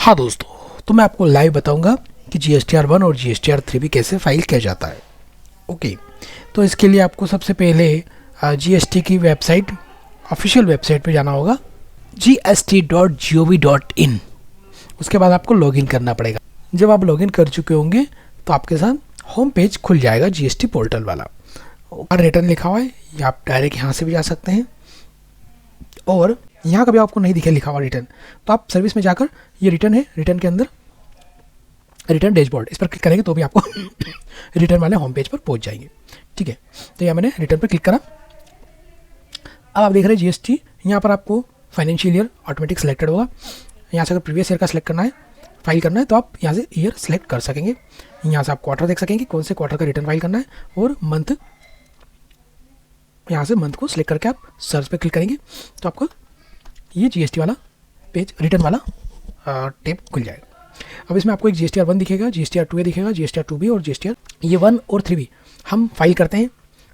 हाँ दोस्तों, तो मैं आपको लाइव बताऊंगा कि GSTR1 और GSTR3 भी कैसे फाइल किया जाता है। ओके, तो इसके लिए आपको सबसे पहले GST की वेबसाइट, ऑफिशियल वेबसाइट पे जाना होगा gst.gov.in। उसके बाद आपको लॉगिन करना पड़ेगा। जब आप लॉगिन कर चुके होंगे तो आपके साथ होम पेज खुल जाएगा GST पोर्टल वाला। और रिटर्न लिखा हुआ है, या आप डायरेक्ट यहाँ से भी जा सकते हैं। और यहाँ कभी आपको नहीं दिखे लिखा हुआ रिटर्न, तो आप सर्विस में जाकर ये रिटर्न है, रिटर्न के अंदर रिटर्न डैशबोर्ड, इस पर क्लिक करेंगे तो भी आपको रिटर्न वाले होम पेज पर पहुँच जाएंगे। ठीक है, तो यहाँ मैंने रिटर्न पर क्लिक करा। अब आप देख रहे हैं GST, यहाँ पर आपको फाइनेंशियल ईयर ऑटोमेटिक सेलेक्टेड होगा। यहाँ से अगर प्रीवियस ईयर का सिलेक्ट करना है, फाइल करना है, तो आप यहाँ से ईयर सेलेक्ट कर सकेंगे। यहाँ से आप क्वार्टर देख सकेंगे कौन से क्वार्टर का रिटर्न फाइल करना है, और मंथ, यहाँ से मंथ को सिलेक्ट करके आप सर्च पे क्लिक करेंगे तो आपको ये GST वाला पेज, रिटर्न वाला टैब खुल जाएगा। अब इसमें आपको एक GSTR1 दिखेगा, GSTR2 दिखेगा, GSTR2B और GSTR, ये 1 और 3B हम फाइल करते हैं,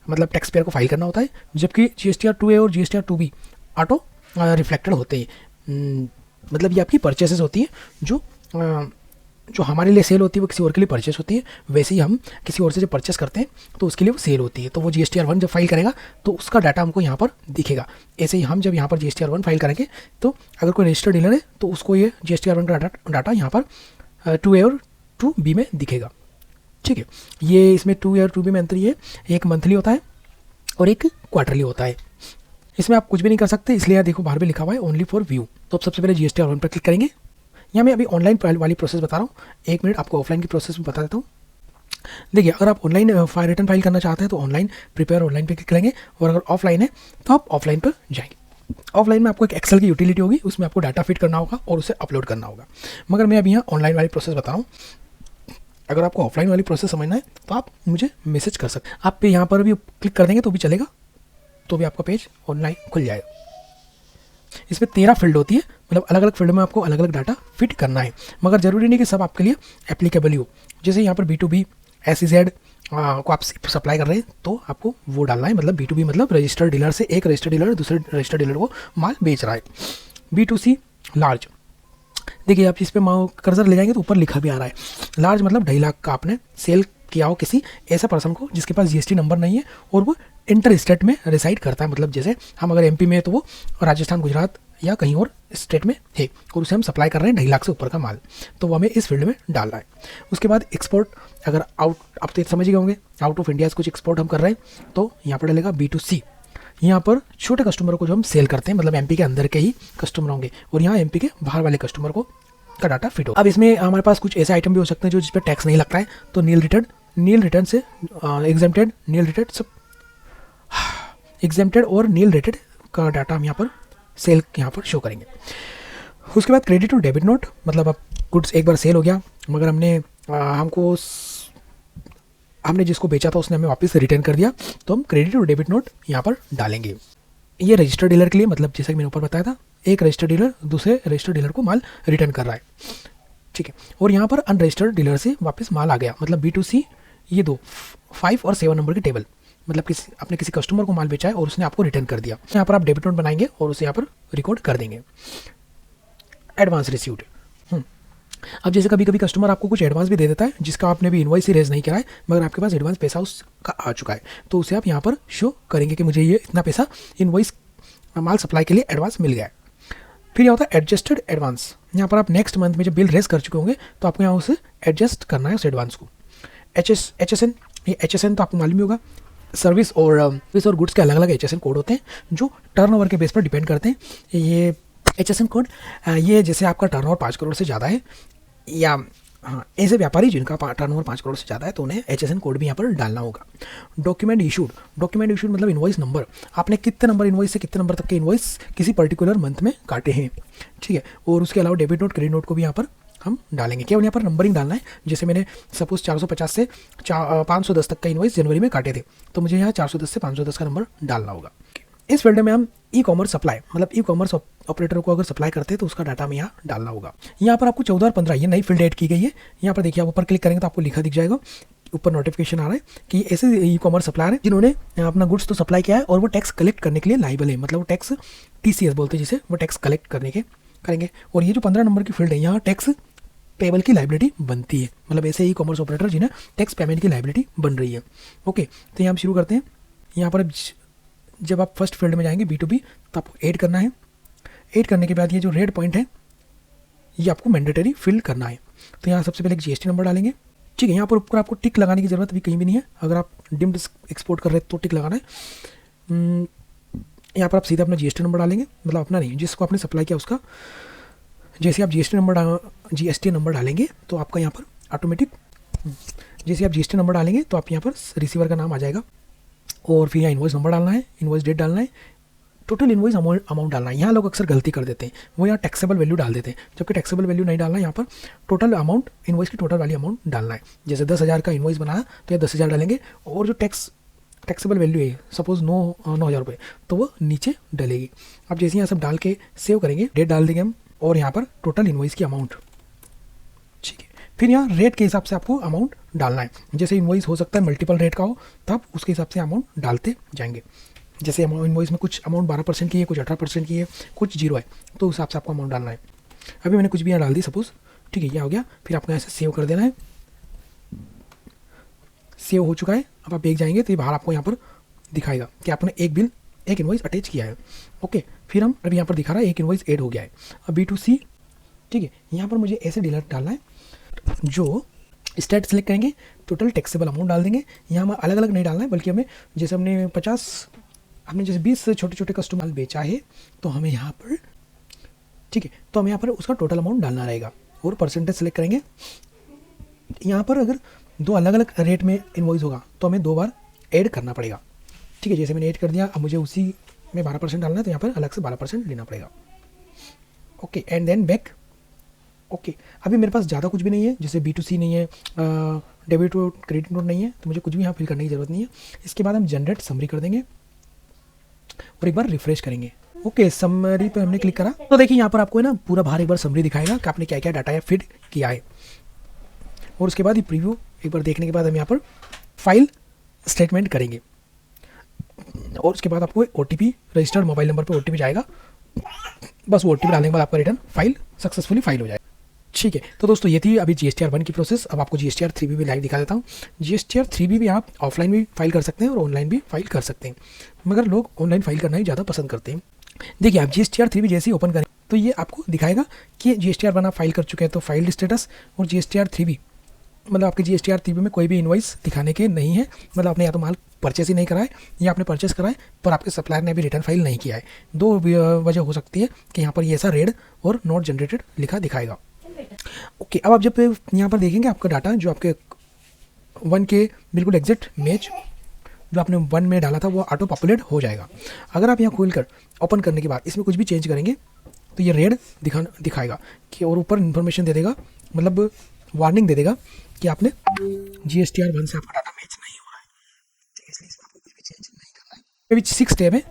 मतलब टैक्स पेयर को फाइल करना होता है, जबकि GSTR2A और GSTR2B ऑटो रिफ्लेक्टेड होते हैं। मतलब ये आपकी परचेसेस होती है, जो हमारे लिए सेल होती है वो किसी और के लिए परचेस होती है। वैसे ही हम किसी और से जब परचेस करते हैं तो उसके लिए वो सेल होती है। तो वो GSTR1 जब फाइल करेगा तो उसका डाटा हमको यहाँ पर दिखेगा। ऐसे ही हम जब यहाँ पर GSTR1 फाइल करेंगे तो अगर कोई रजिस्टर्ड डीलर है तो उसको ये GSTR1 का डाटा यहाँ पर 2A और 2B में दिखेगा। ठीक है, ये इसमें 2A और 2B में अंतर ये, एक मंथली होता है और एक क्वार्टरली होता है। इसमें आप कुछ भी नहीं कर सकते, इसलिए यहाँ देखो बाहर भी लिखा हुआ है ओनली फॉर व्यू। तो अब सबसे पहले GSTR1 पर क्लिक करेंगे। यहाँ मैं अभी ऑनलाइन वाली प्रोसेस बता रहा हूँ, 1 मिनट आपको ऑफलाइन की प्रोसेस बता देता हूँ। देखिए, अगर आप ऑनलाइन रिटर्न फाइल करना चाहते हैं तो ऑनलाइन प्रिपेयर ऑनलाइन पे क्लिक करेंगे, और अगर ऑफलाइन है तो आप ऑफलाइन पर जाएंगे। ऑफलाइन में आपको एक एक्सेल की यूटिलिटी होगी, उसमें आपको डाटा फिट करना होगा और उसे अपलोड करना होगा। मगर मैं अभी यहाँ ऑनलाइन वाली प्रोसेस बता रहा हूँ। अगर आपको ऑफलाइन वाली प्रोसेस समझना है तो आप मुझे मैसेज कर सकते हैं। आप यहाँ पर भी क्लिक कर देंगे तो भी चलेगा, तो भी आपका पेज ऑनलाइन खुल जाएगा। इसमें 13 फील्ड होती है, मतलब अलग अलग फील्ड में आपको अलग अलग डाटा फिट करना है, मगर ज़रूरी नहीं कि सब आपके लिए एप्लीकेबल ही हो। जैसे यहाँ पर B2B SEZ को आप सप्लाई कर रहे हैं तो आपको वो डालना है, मतलब B2B मतलब रजिस्टर्ड डीलर से एक रजिस्टर्ड डीलर दूसरे रजिस्टर्ड डीलर को माल बेच रहा है। B2C लार्ज, देखिए आप इस पर कर्सर ले जाएंगे तो ऊपर लिखा भी आ रहा है लार्ज, मतलब 2.5 लाख का आपने सेल किया हो किसी ऐसे पर्सन को जिसके पास GST नंबर नहीं है और वो इंटर स्टेट में रिसाइड करता है। मतलब जैसे हम अगर MP में है तो वो राजस्थान, गुजरात या कहीं और स्टेट में है, और उसे हम सप्लाई कर रहे हैं 2.5 लाख से ऊपर का माल, तो वो हमें इस फील्ड में डालना है। उसके बाद एक्सपोर्ट, अगर आउट, आप तो समझ गए होंगे, आउट ऑफ इंडिया कुछ एक्सपोर्ट हम कर रहे हैं तो यहाँ पर डलेगा B2C। यहाँ पर छोटे कस्टमरों को जो हम सेल करते हैं, मतलब MP के अंदर के ही कस्टमर होंगे, और यहाँ MP के बाहर वाले कस्टमर को का डाटा फिट हो। अब इसमें हमारे पास कुछ ऐसे आइटम भी हो सकते हैं जो जिस पर टैक्स नहीं लगता है, तो नील रिटर्न से एग्जेम्प्टेड, नील रिटेड सब एग्जेम्प्टेड और नील रेटेड का डाटा हम यहाँ पर सेल यहाँ पर शो करेंगे। उसके बाद क्रेडिट और डेबिट नोट, मतलब अब गुड्स एक बार सेल हो गया, मगर हमने जिसको बेचा था उसने हमें वापस रिटर्न कर दिया, तो हम क्रेडिट और डेबिट नोट यहाँ पर डालेंगे। ये रजिस्टर्ड डीलर के लिए, मतलब जैसा कि मैंने ऊपर बताया था, एक रजिस्टर्ड डीलर दूसरे रजिस्टर्ड डीलर को माल रिटर्न कर रहा है। ठीक है, और यहाँ पर अनरजिस्टर्ड डीलर से वापस माल आ गया, मतलब B2C ये 2, 5 और 7 नंबर की टेबल, मतलब आपने किसी कस्टमर को माल बेचा है और उसने आपको रिटर्न कर दिया। यहाँ पर आप डेबिट नोट बनाएंगे और उसे यहाँ पर रिकॉर्ड कर देंगे। एडवांस रिसीव्ड, अब जैसे कभी कभी कस्टमर आपको कुछ एडवांस भी दे देता है जिसका आपने भी इनवॉइस ही रेज नहीं करा है, मगर आपके पास एडवांस पैसा उसका आ चुका है, तो उसे आप यहाँ पर शो करेंगे कि मुझे ये इतना पैसा इनवॉइस माल सप्लाई के लिए एडवांस मिल गया है। फिर यह होता है एडजस्टेड एडवांस, यहाँ पर आप नेक्स्ट मंथ में जब बिल रेज कर चुके होंगे तो आपको यहाँ उसे एडजस्ट करना है उस एडवांस को। HSN, ये HSN तो आपको मालूम ही होगा, सर्विस और गुड्स के अलग अलग HSN कोड होते हैं जो टर्नओवर के बेस पर डिपेंड करते हैं। ये HSN कोड, ये जैसे आपका टर्नओवर 5 करोड़ से ज़्यादा है, या हाँ ऐसे व्यापारी जिनका टर्नओवर 5 करोड़ से ज़्यादा है तो उन्हें HSN कोड भी यहाँ पर डालना होगा। डॉक्यूमेंट इशूड मतलब इनवॉइस नंबर, आपने कितने नंबर इनवॉइस से कितने नंबर तक के इनवॉइस किसी पर्टिकुलर मंथ में काटे हैं। ठीक है, और उसके अलावा डेबिट नोट, क्रेडिट नोट को भी यहाँ पर हम डालेंगे। केवल यहाँ पर नंबरिंग डालना है, जैसे मैंने सपोज 450 से 510 तक का इनवॉइस जनवरी में काटे थे, तो मुझे यहाँ 410 से 510 का नंबर डालना होगा। इस फील्ड में हम ई-कॉमर्स सप्लाई, मतलब ई-कॉमर्स ऑपरेटर को अगर सप्लाई करते हैं तो उसका डाटा हमें यहाँ डालना होगा। यहाँ पर आपको 14 और 15 ये नई फील्ड ऐड की गई है। यहाँ पर देखिए, आप ऊपर क्लिक करेंगे तो आपको लिखा दिख जाएगा, ऊपर नोटिफिकेशन आ रहा है कि ऐसे ई-कॉमर्स सप्लायर हैं जिन्होंने अपना गुड्स तो सप्लाई किया है और वो टैक्स कलेक्ट करने के लिए लाइबल है, मतलब वो टैक्स TCS बोलते हैं जिसे, वो टैक्स कलेक्ट करने के करेंगे। और ये जो 15 नंबर की फील्ड है यहाँ टैक्स पेबल की लाइबिलिटी बनती है, मतलब ऐसे ही कॉमर्स ऑपरेटर जिन्हें टैक्स पेमेंट की लाइबिलिटी बन रही है। ओके, तो यहाँ हम शुरू करते हैं। यहाँ पर जब आप फर्स्ट फील्ड में जाएंगे B2B तो आपको ऐड करना है। ऐड करने के बाद ये जो रेड पॉइंट है ये आपको मैंडेटरी फिल करना है। तो यहाँ सबसे पहले एक GST नंबर डालेंगे। ठीक है, यहाँ पर ऊपर आपको टिक लगाने की ज़रूरत भी कहीं भी नहीं है। अगर आप डिम्ड एक्सपोर्ट कर रहे हैं तो टिक लगाना है। यहाँ पर आप सीधा अपना GST नंबर डालेंगे, मतलब अपना नहीं, जिसको आपने सप्लाई किया उसका। जैसे आप GST नंबर डालेंगे तो आपका यहाँ पर ऑटोमेटिक, जैसे आप GST नंबर डालेंगे तो आप यहाँ पर रिसीवर का नाम आ जाएगा। और फिर यहाँ इनवॉइस नंबर डालना है, इनवॉइस डेट डालना है, टोटल इनवॉइस अमाउंट डालना है। यहाँ लोग अक्सर गलती कर देते हैं, वो यहाँ टैक्सेबल वैल्यू डाल देते हैं, जबकि टैक्सेबल वैल्यू नहीं डालना है। यहाँ पर टोटल अमाउंट, इनवॉइस की टोटल वाली अमाउंट डालना है। जैसे 10,000 का इनवॉइस बनाया तो ये 10,000 डालेंगे, और जो टैक्सेबल वैल्यू है सपोज 9,000 रुपये, तो वो नीचे डलेगी। अब जैसे यहाँ सब डाल के सेव करेंगे, डेट डाल देंगे हम, और यहाँ पर टोटल इनवॉइस की अमाउंट। ठीक है, फिर यहाँ रेट के हिसाब से आपको अमाउंट डालना है। जैसे इनवॉइस हो सकता है मल्टीपल रेट का हो, तब उसके हिसाब से अमाउंट डालते जाएंगे। जैसे इनवॉइस में कुछ अमाउंट 12% की है, कुछ 18% की है, कुछ 0 है, तो उस हिसाब से आपको अमाउंट डालना है। अभी मैंने कुछ भी यहाँ डाल दी सपोज। ठीक है, ये हो गया। फिर आपको ऐसे सेव कर देना है। सेव हो चुका है। अब आप देख जाएंगे तो ये बाहर आपको यहाँ पर दिखाएगा कि आपने एक इनवॉइस अटैच किया है। ओके, फिर हम अभी यहाँ पर दिखा रहा है एक इनवॉइस ऐड हो गया है। अब B2C, ठीक है, यहाँ पर मुझे ऐसे डीलर डालना है। जो स्टेट सेलेक्ट करेंगे, टोटल टैक्सेबल अमाउंट डाल देंगे। यहाँ हमें अलग अलग नहीं डालना है, बल्कि हमें जैसे हमने जैसे 20 छोटे छोटे कस्टमर बेचा है, तो हमें यहाँ पर, ठीक है, तो हमें यहाँ पर उसका टोटल अमाउंट डालना रहेगा। और परसेंटेज सेलेक्ट करेंगे। यहाँ पर अगर 2 अलग अलग रेट में इनवॉइस होगा तो हमें 2 बार ऐड करना पड़ेगा। ठीक है, जैसे मैंने ऐड कर दिया, अब मुझे उसी में 12% डालना है, तो यहाँ पर अलग से 12% लेना पड़ेगा। Okay, and then back. Okay, अभी मेरे पास ज़्यादा कुछ भी नहीं है, जैसे B2C नहीं है, डेबिट और क्रेडिट नोट नहीं है, तो मुझे कुछ भी यहाँ फिल करने की ज़रूरत नहीं है। इसके बाद हम जनरेट समरी कर देंगे और एक बार रिफ्रेश करेंगे। ओके, समरी पर हमने क्लिक करा तो देखिए यहाँ पर आपको है ना पूरा बाहर एक बार समरी दिखाएगा कि आपने क्या क्या डाटा फीड किया है। और उसके बाद ये प्रीव्यू एक बार देखने के बाद हम यहाँ पर फाइल स्टेटमेंट करेंगे। और उसके बाद आपको OTP, रजिस्टर्ड मोबाइल नंबर पर OTP जाएगा। बस वो OTP डालने के बाद आपका रिटर्न फाइल सक्सेसफुली फाइल हो जाएगा। ठीक है, तो दोस्तों ये थी अभी GSTR 1 की प्रोसेस। अब आपको GSTR 3B भी लाइव दिखा देता हूँ। GSTR 3B भी आप ऑफलाइन भी फाइल कर सकते हैं और ऑनलाइन भी फाइल कर सकते हैं, मगर लोग ऑनलाइन फाइल करना ही ज़्यादा पसंद करते हैं। देखिए, आप GSTR 3B जैसे ही ओपन करें तो ये आपको दिखाएगा कि GSTR 1 आप फाइल कर चुके हैं, तो फाइल स्टेटस। और GSTR 3B मतलब आपके GSTR 3B में कोई भी इनवॉइस दिखाने के नहीं है, मतलब आपने या तो माल परचेस ही नहीं करा है या आपने परचेस करा है पर आपके सप्लायर ने भी रिटर्न फाइल नहीं किया है। 2 वजह हो सकती है कि यहाँ पर ये ऐसा रेड और नॉट जनरेटेड लिखा दिखाएगा। ओके, अब आप जब यहाँ पर देखेंगे आपका डाटा जो आपके 1 के बिल्कुल एग्जैक्ट मैच जो आपने 1 में डाला था वो ऑटो पॉपुलेट हो जाएगा। अगर आप यहाँ खोल कर ओपन करने के बाद इसमें कुछ भी चेंज करेंगे तो ये रेड दिखाएगा कि, और ऊपर इन्फॉर्मेशन दे देगा, मतलब वार्निंग दे देगा कि आपने GSTR 1 से आपका डाटा मैच नहीं हो रहा है, इसलिए इसमें आपको कुछ भी चेंज नहीं करना है। विच 6 टैब है,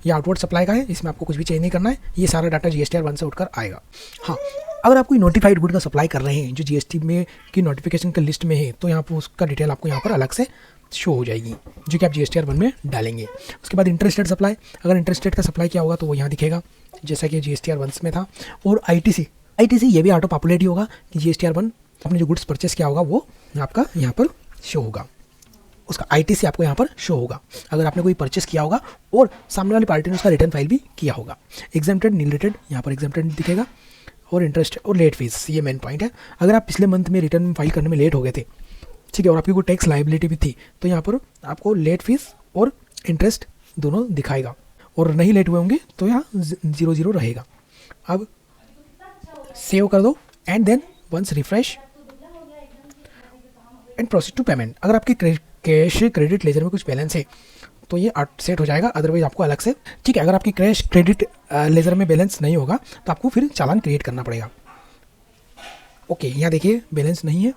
ये आउटवर्ड सप्लाई का है, इसमें आपको कुछ भी चेंज नहीं करना है। ये सारा डाटा GSTR 1 से उठकर आएगा। हाँ, अगर आप कोई नोटिफाइड गुड का सप्लाई कर रहे हैं जो GST में की नोटिफिकेशन के लिस्ट में है, तो यहाँ पर उसका डिटेल आपको यहाँ पर अलग से शो हो जाएगी, जो कि आप GSTR 1 में डालेंगे। उसके बाद इंटरेस्टेड सप्लाई, अगर इंटरेस्टेड का सप्लाई किया होगा तो वो यहाँ दिखेगा जैसा कि GSTR 1 में था। और ITC ये भी ऑटो पॉपुलेट ही होगा कि GSTR 1 आपने जो गुड्स परचेस किया होगा वो आपका यहाँ पर शो होगा, उसका ITC आपको यहाँ पर शो होगा अगर आपने कोई परचेस किया होगा और सामने वाली पार्टी ने उसका रिटर्न फाइल भी किया होगा। एग्जाम्प्टेड, नील रेटेड, यहाँ पर एग्जाम्प्टेड दिखेगा। और इंटरेस्ट और लेट फीस, ये मेन पॉइंट है। अगर आप पिछले मंथ में रिटर्न फाइल करने में लेट हो गए थे, ठीक है, और आपकी कोई टैक्स लायबिलिटी भी थी, तो यहाँ पर आपको लेट फीस और इंटरेस्ट दोनों दिखाएगा। और नहीं लेट हुए होंगे तो यहाँ 0 रहेगा। अब सेव कर दो and then once refresh and proceed to payment. अगर आपकी कैश क्रेडिट लेजर में कुछ बैलेंस है तो ये सेट हो जाएगा, अदरवाइज आपको अलग से, ठीक है, अगर आपकी कैश क्रेडिट लेजर में बैलेंस नहीं होगा तो आपको फिर चालान क्रिएट करना पड़ेगा। ओके, यहाँ देखिए बैलेंस नहीं है,